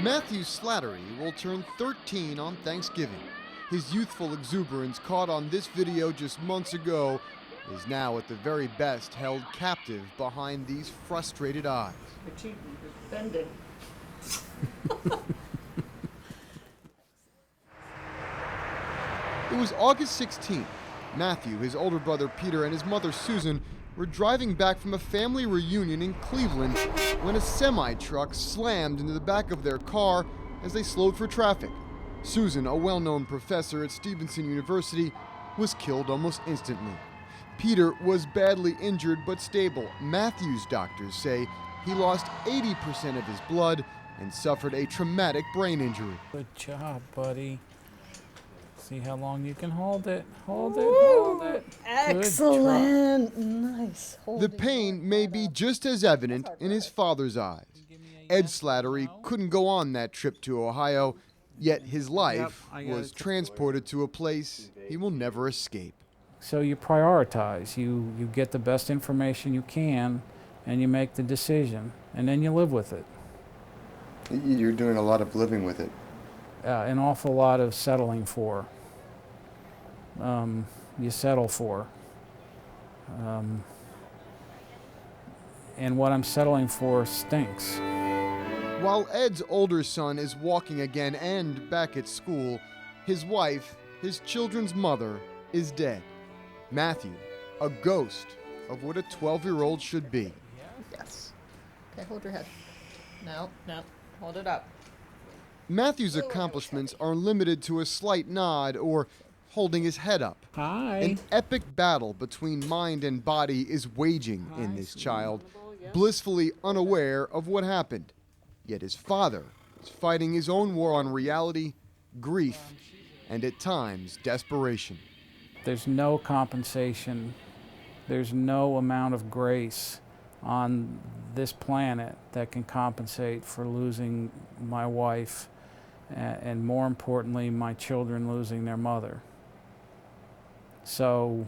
Matthew Slattery will turn 13 on Thanksgiving. His youthful exuberance, caught on this video just months ago, is now at the very best held captive behind these frustrated eyes. The cheek is bending. It was August 16th. Matthew, his older brother Peter, and his mother Susan were driving back from a family reunion in Cleveland when a semi-truck slammed into the back of their car as they slowed for traffic. Susan, a well-known professor at Stevenson University, was killed almost instantly. Peter was badly injured but stable. Matthew's doctors say he lost 80% of his blood and suffered a traumatic brain injury. Good job, buddy. See how long you can hold it. Hold it, hold it. Excellent. Nice. The pain may be just as evident in his father's eyes. Ed Slattery couldn't go on that trip to Ohio, yet his life was transported to a place he will never escape. So you prioritize. You get the best information you can, and you make the decision, and then you live with it. You're doing a lot of living with it. An awful lot of settling for. You settle for. And what I'm settling for stinks. While Ed's older son is walking again and back at school, his wife, his children's mother, is dead. Matthew, a ghost of what a 12-year-old should be. Yes. Okay, hold your head. No, hold it up. Matthew's accomplishments are limited to a slight nod or holding his head up. Hi. An epic battle between mind and body is waging in this child, blissfully unaware of what happened. Yet his father is fighting his own war on reality, grief, and at times desperation. There's no compensation. There's no amount of grace on this planet that can compensate for losing my wife and more importantly, my children losing their mother. So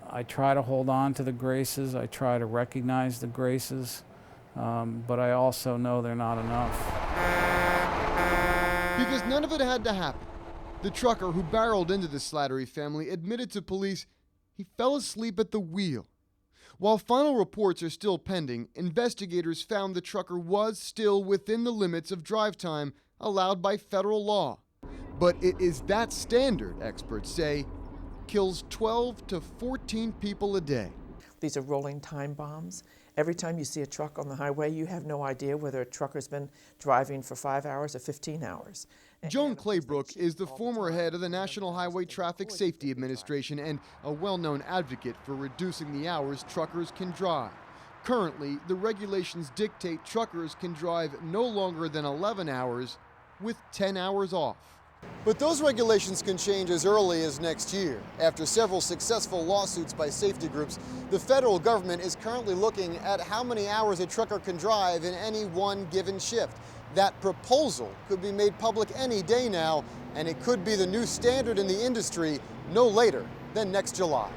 I try to hold on to the graces, I try to recognize the graces, but I also know they're not enough. Because none of it had to happen. The trucker who barreled into the Slattery family admitted to police he fell asleep at the wheel. While final reports are still pending, investigators found the trucker was still within the limits of drive time allowed by federal law. But it is that standard, experts say, kills 12 to 14 people a day. These are rolling time bombs. Every time you see a truck on the highway, you have no idea whether a trucker's been driving for 5 hours or 15 hours. Joan Claybrook is the former head of the National Highway Traffic Safety Administration and a well-known advocate for reducing the hours truckers can drive. Currently, the regulations dictate truckers can drive no longer than 11 hours with 10 hours off. But those regulations can change as early as next year. After several successful lawsuits by safety groups, the federal government is currently looking at how many hours a trucker can drive in any one given shift. That proposal could be made public any day now, and it could be the new standard in the industry no later than next July.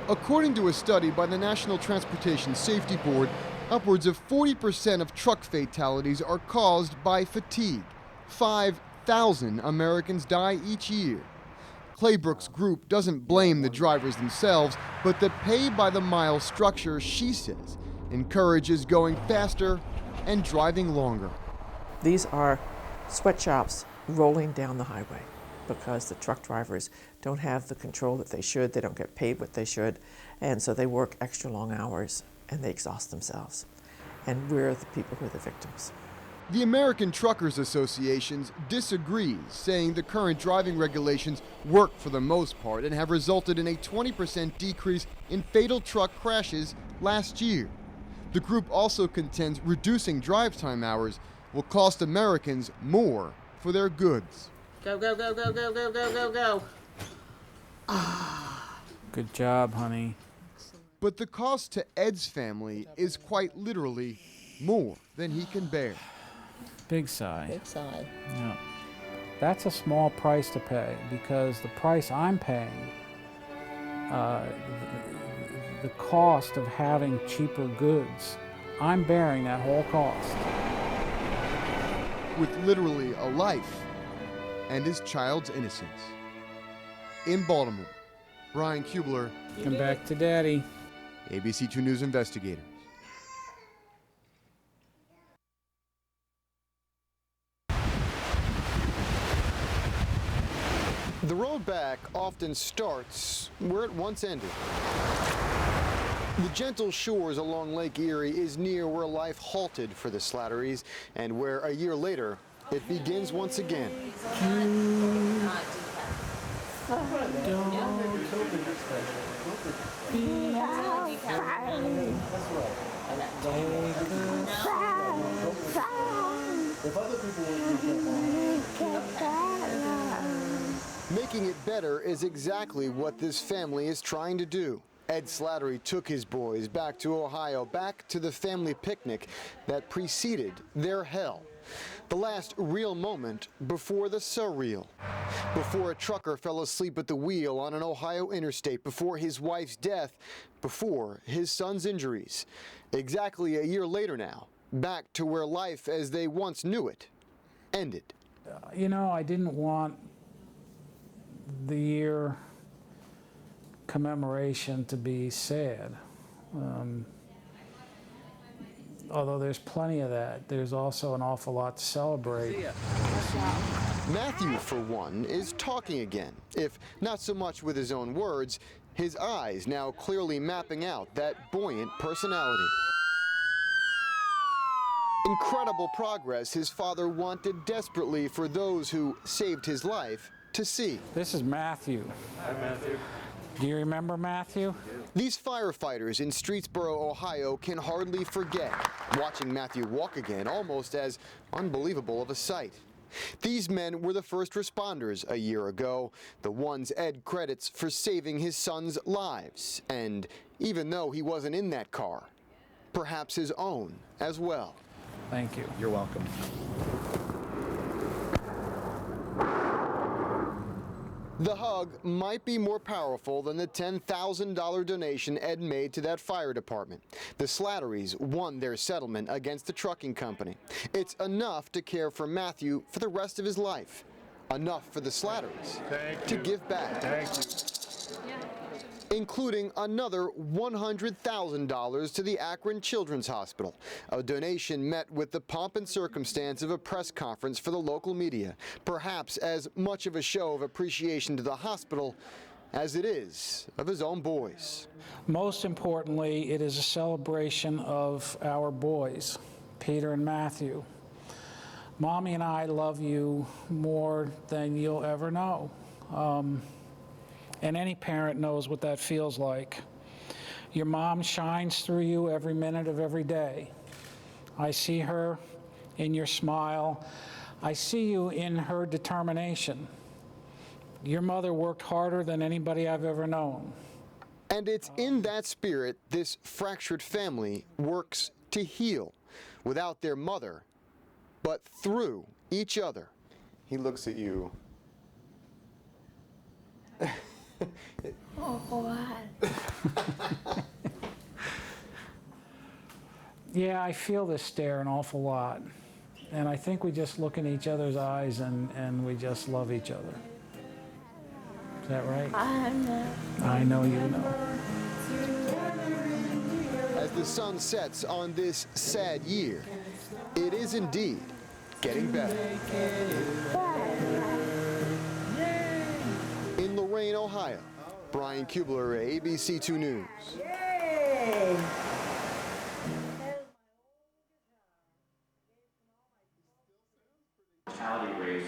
According to a study by the National Transportation Safety Board, upwards of 40% of truck fatalities are caused by fatigue. 5,000 Americans die each year. Claybrook's group doesn't blame the drivers themselves, but the pay-by-the-mile structure, she says, encourages going faster and driving longer. These are sweatshops rolling down the highway because the truck drivers don't have the control that they should, they don't get paid what they should, and so they work extra long hours and they exhaust themselves. And we're the people who are the victims. The American Truckers Association disagrees, saying the current driving regulations work for the most part and have resulted in a 20% decrease in fatal truck crashes last year. The group also contends reducing drive time hours will cost Americans more for their goods. Go, go, go, go, go, go, go, go, go. Good job, honey. But the cost to Ed's family is quite literally more than he can bear. Big sigh. Big sigh. Yeah. That's a small price to pay because the price I'm paying, the cost of having cheaper goods, I'm bearing that whole cost. with literally a life and his child's innocence. In Baltimore, Brian Kubler, Come back to Daddy. ABC2 News investigators. The road back often starts where it once ended. The gentle shores along Lake Erie is near where life halted for the Slatterys, and where a year later it begins once again. Making it better is exactly what this family is trying to do. Ed Slattery took his boys back to Ohio, back to the family picnic that preceded their hell. The last real moment before the surreal. Before a trucker fell asleep at the wheel on an Ohio interstate, before his wife's death, before his son's injuries. Exactly a year later now, back to where life as they once knew it ended. You know, I didn't want the year commemoration to be sad. Although there's plenty of that, there's also an awful lot to celebrate. Matthew, for one, is talking again, if not so much with his own words, his eyes now clearly mapping out that buoyant personality. Incredible progress his father wanted desperately for those who saved his life to see. This is Matthew. Hi, Matthew. Do you remember Matthew? These firefighters in Streetsboro, Ohio can hardly forget watching Matthew walk again, almost as unbelievable of a sight. These men were the first responders a year ago, the ones Ed credits for saving his son's lives. And even though he wasn't in that car, perhaps his own as well. Thank you. You're welcome. The hug might be more powerful than the $10,000 donation Ed made to that fire department. The Slatterys won their settlement against the trucking company. It's enough to care for Matthew for the rest of his life. Enough for the Slatterys to give back. Thank you. Including another $100,000 to the Akron Children's Hospital. A donation met with the pomp and circumstance of a press conference for the local media, perhaps as much of a show of appreciation to the hospital as it is of his own boys. Most importantly, it is a celebration of our boys, Peter and Matthew. Mommy and I love you more than you'll ever know. And any parent knows what that feels like. Your mom shines through you every minute of every day. I see her in your smile. I see you in her determination. Your mother worked harder than anybody I've ever known. And it's in that spirit this fractured family works to heal, without their mother, but through each other. He looks at you. Oh, God. Yeah, I feel this stare an awful lot. And I think we just look in each other's eyes and we just love each other. Is that right? I know. I know you know. As the sun sets on this sad year, it is indeed getting better. In Lorain, Ohio, Brian Kubler, ABC2 News.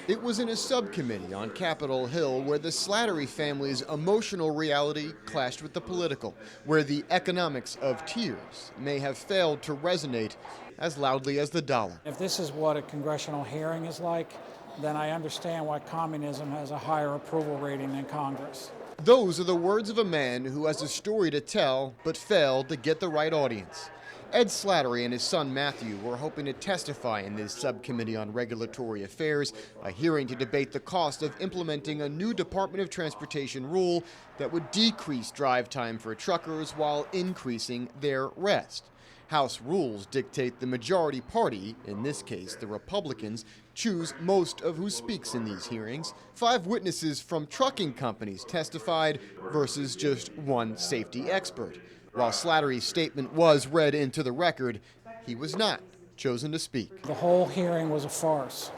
It was in a subcommittee on Capitol Hill where the Slattery family's emotional reality clashed with the political, where the economics of tears may have failed to resonate as loudly as the dollar. If this is what a congressional hearing is like, then I understand why communism has a higher approval rating than Congress. Those are the words of a man who has a story to tell but failed to get the right audience. Ed Slattery and his son Matthew were hoping to testify in this subcommittee on regulatory affairs, a hearing to debate the cost of implementing a new Department of Transportation rule that would decrease drive time for truckers while increasing their rest. House rules dictate the majority party, in this case the Republicans, choose most of who speaks in these hearings. 5 witnesses from trucking companies testified versus just one safety expert. While Slattery's statement was read into the record, he was not chosen to speak. The whole hearing was a farce.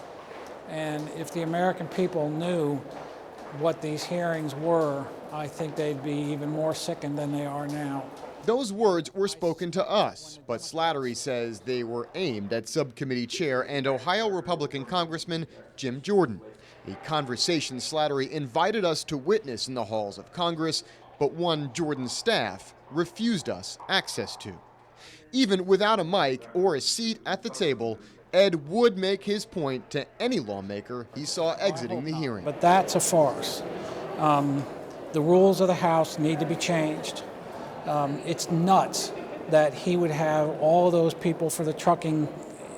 And if the American people knew what these hearings were, I think they'd be even more sickened than they are now. Those words were spoken to us, but Slattery says they were aimed at subcommittee chair and Ohio Republican Congressman Jim Jordan. A conversation Slattery invited us to witness in the halls of Congress, but one Jordan's staff refused us access to. Even without a mic or a seat at the table, Ed would make his point to any lawmaker he saw exiting the hearing. But that's a farce. The rules of the House need to be changed. It's nuts that he would have all those people for the trucking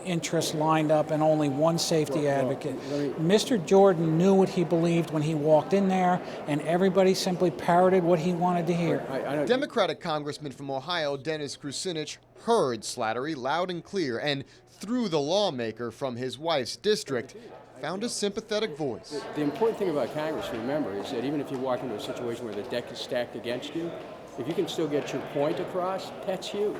interests lined up and only one safety advocate. Mr. Jordan knew what he believed when he walked in there, and everybody simply parroted what he wanted to hear. Democratic Congressman from Ohio, Dennis Kucinich, heard Slattery loud and clear, and through the lawmaker from his wife's district, found a sympathetic voice. The important thing about Congress to remember is that even if you walk into a situation where the deck is stacked against you, if you can still get your point across, that's huge.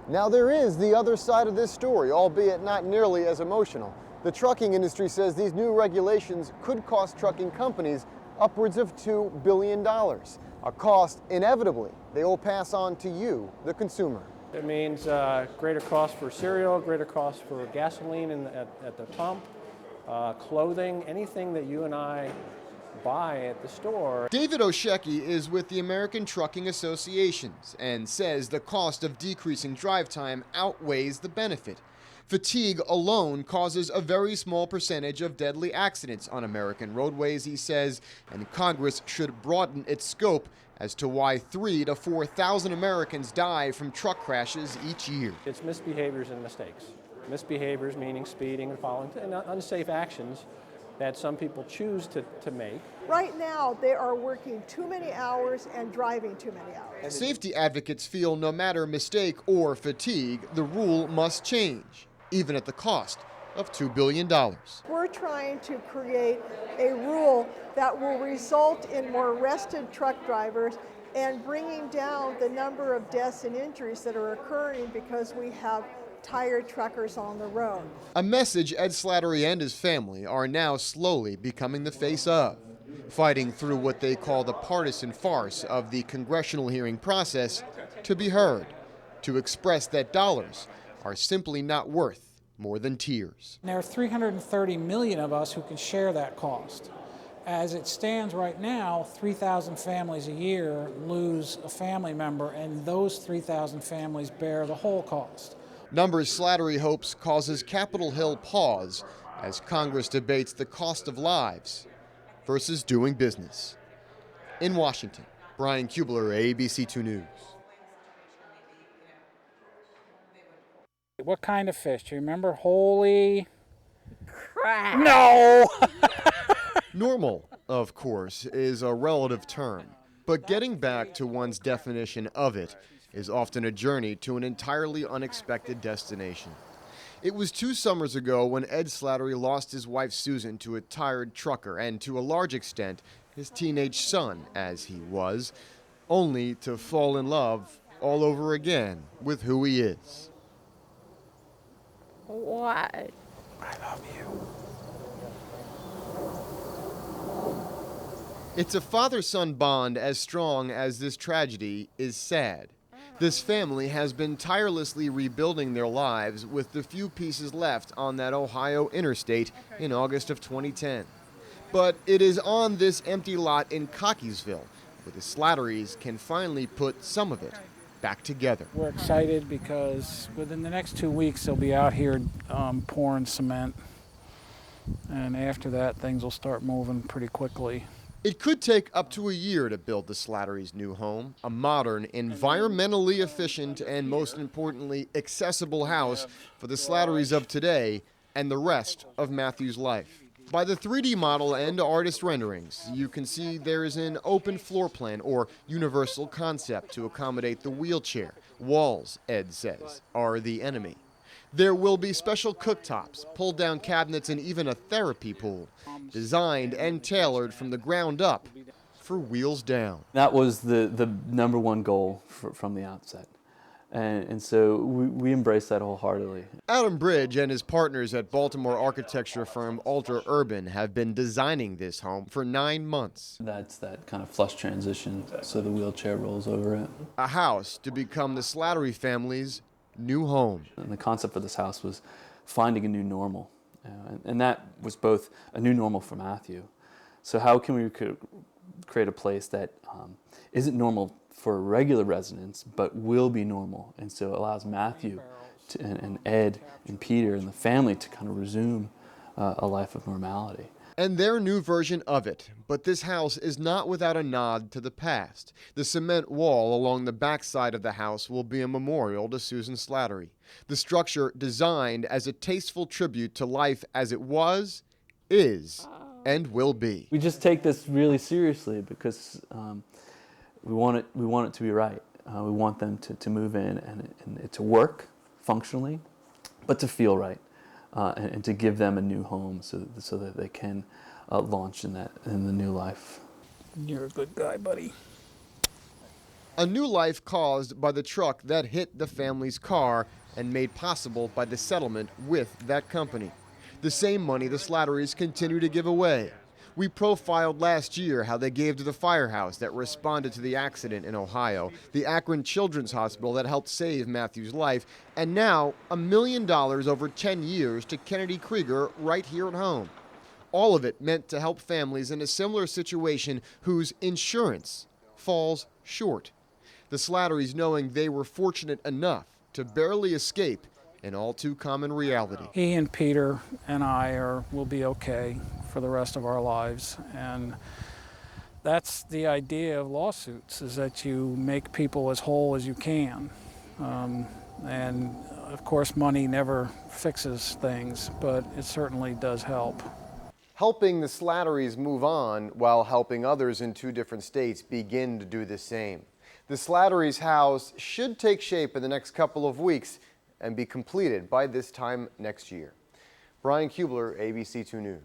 Now there is the other side of this story, albeit not nearly as emotional. The trucking industry says these new regulations could cost trucking companies upwards of $2 billion, a cost inevitably they will pass on to you, the consumer. It means greater cost for cereal, greater cost for gasoline at the pump, clothing, anything that you and I buy at the store. David Osheki is with the American Trucking Associations and says the cost of decreasing drive time outweighs the benefit. Fatigue alone causes a very small percentage of deadly accidents on American roadways, he says, and Congress should broaden its scope as to why 3,000 to 4,000 Americans die from truck crashes each year. It's misbehaviors and mistakes. Misbehaviors meaning speeding and following, and unsafe actions that some people choose to make. Right now, they are working too many hours and driving too many hours. Safety advocates feel no matter mistake or fatigue, the rule must change, even at the cost of $2 billion. We're trying to create a rule that will result in more rested truck drivers and bringing down the number of deaths and injuries that are occurring because we have tired truckers on the road. A message Ed Slattery and his family are now slowly becoming the face of, fighting through what they call the partisan farce of the congressional hearing process to be heard, to express that dollars are simply not worth more than tears. There are 330 million of us who can share that cost. As it stands right now, 3,000 families a year lose a family member, and those 3,000 families bear the whole cost. Numbers Slattery hopes causes Capitol Hill pause as Congress debates the cost of lives versus doing business. In Washington, Brian Kubler, ABC 2 News. What kind of fish? Do you remember? Holy crap! No! Normal, of course, is a relative term, but getting back to one's definition of it is often a journey to an entirely unexpected destination. It was 2 summers ago when Ed Slattery lost his wife Susan to a tired trucker and, to a large extent, his teenage son, as he was, only to fall in love all over again with who he is. Why? I love you. It's a father-son bond as strong as this tragedy is sad. This family has been tirelessly rebuilding their lives with the few pieces left on that Ohio interstate in August of 2010. But it is on this empty lot in Cockeysville where the Slatterys can finally put some of it back together. We're excited because within the next 2 weeks they'll be out here pouring cement, and after that things will start moving pretty quickly. It could take up to a year to build the Slattery's new home, a modern, environmentally efficient, and most importantly, accessible house for the Slatterys of today and the rest of Matthew's life. By the 3D model and artist renderings, you can see there is an open floor plan or universal concept to accommodate the wheelchair. Walls, Ed says, are the enemy. There will be special cooktops, pull-down cabinets, and even a therapy pool, designed and tailored from the ground up for wheels down. That was the #1 goal from the outset. And so we embrace that wholeheartedly. Adam Bridge and his partners at Baltimore architecture firm Alter Urban have been designing this home for 9 months. That's that kind of flush transition, so the wheelchair rolls over it. A house to become the Slattery family's new home. And the concept for this house was finding a new normal. And that was both a new normal for Matthew. So how can we create a place that isn't normal for regular residents, but will be normal, and so it allows Matthew and Ed and Peter and the family to kind of resume a life of normality. And their new version of it. But this house is not without a nod to the past. The cement wall along the backside of the house will be a memorial to Susan Slattery. The structure designed as a tasteful tribute to life as it was, is, and will be. We just take this really seriously because we want it to be right. We want them to move in and it to work functionally, but to feel right, and to give them a new home so that they can launch in the new life. You're a good guy, buddy. A new life caused by the truck that hit the family's car and made possible by the settlement with that company. The same money the Slatterys continue to give away. We profiled last year how they gave to the firehouse that responded to the accident in Ohio, the Akron Children's Hospital that helped save Matthew's life, and now $1 million over 10 years to Kennedy Krieger right here at home. All of it meant to help families in a similar situation whose insurance falls short. The Slatterys knowing they were fortunate enough to barely escape an all too common reality. He and Peter and I will be okay for the rest of our lives, and that's the idea of lawsuits, is that you make people as whole as you can. And of course money never fixes things, but it certainly does help. Helping the Slatterys move on while helping others in 2 different states begin to do the same. The Slatterys' house should take shape in the next couple of weeks and be completed by this time next year. Brian Kubler, ABC 2 News.